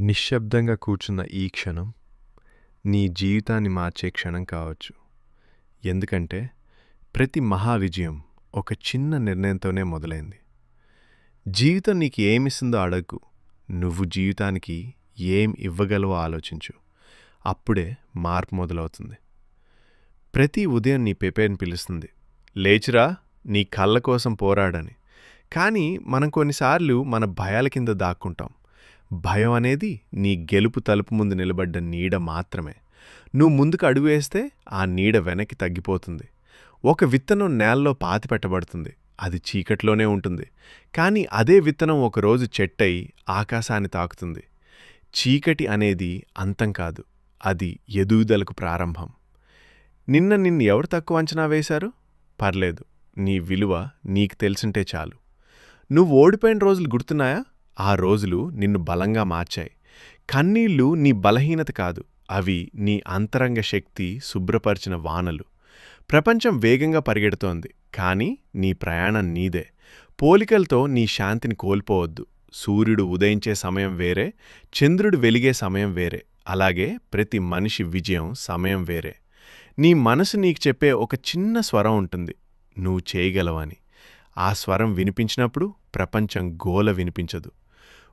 నిశ్శబ్దంగా కూర్చున్న ఈ క్షణం నీ జీవితాన్ని మార్చే క్షణం కావచ్చు. ఎందుకంటే ప్రతి మహా విజయం ఒక చిన్న నిర్ణయంతోనే మొదలైంది. జీవితం నీకు ఏమిస్తుందో అడగకు, నువ్వు జీవితానికి ఏం ఇవ్వగలవో ఆలోచించు. అప్పుడే మార్పు మొదలవుతుంది. ప్రతి ఉదయం నీ పెపేని పిలుస్తుంది, లేచిరా, నీ కళ్ళ కోసం పోరాడని. కానీ మనం కొన్నిసార్లు మన భయాల కింద దాక్కుంటాం. భయం అనేది నీ గెలుపు తలుపు ముందు నిలబడ్డ నీడ మాత్రమే. నువ్వు ముందుకు అడుగు వేస్తే ఆ నీడ వెనక్కి తగ్గిపోతుంది. ఒక విత్తనం నేలలో పాతి పెట్టబడుతుంది, అది చీకట్లోనే ఉంటుంది. కానీ అదే విత్తనం ఒకరోజు చెట్టయి ఆకాశాన్ని తాకుతుంది. చీకటి అనేది అంతం కాదు, అది ఎదుగుదలకు ప్రారంభం. నిన్ను ఎవరు తక్కువ అంచనా వేశారు? పర్లేదు, నీ విలువ నీకు తెలిసింటే చాలు. నువ్వు ఓడిపోయిన రోజులు గుర్తున్నాయా? ఆ రోజులు నిన్ను బలంగా మార్చాయి. కన్నీళ్లు నీ బలహీనత కాదు, అవి నీ అంతరంగ శక్తి శుభ్రపరిచిన వానలు. ప్రపంచం వేగంగా పరిగెడుతోంది, కానీ నీ ప్రయాణం నీదే. పోలికలతో నీ శాంతిని కోల్పోవద్దు. సూర్యుడు ఉదయించే సమయం వేరే, చంద్రుడు వెలిగే సమయం వేరే. అలాగే ప్రతి మనిషి విజయం సమయం వేరే. నీ మనసు నీకు చెప్పే ఒక చిన్న స్వరం ఉంటుంది, నువ్వు చేయగలవని. ఆ స్వరం వినిపించినప్పుడు ప్రపంచం గోల వినిపించదు.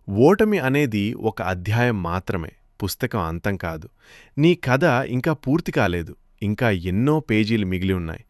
ఓటమి అనేది ఒక అధ్యాయం మాత్రమే, పుస్తకం అంతం కాదు. నీ కథ ఇంకా పూర్తి కాలేదు, ఇంకా ఎన్నో పేజీలు మిగిలి ఉన్నాయి.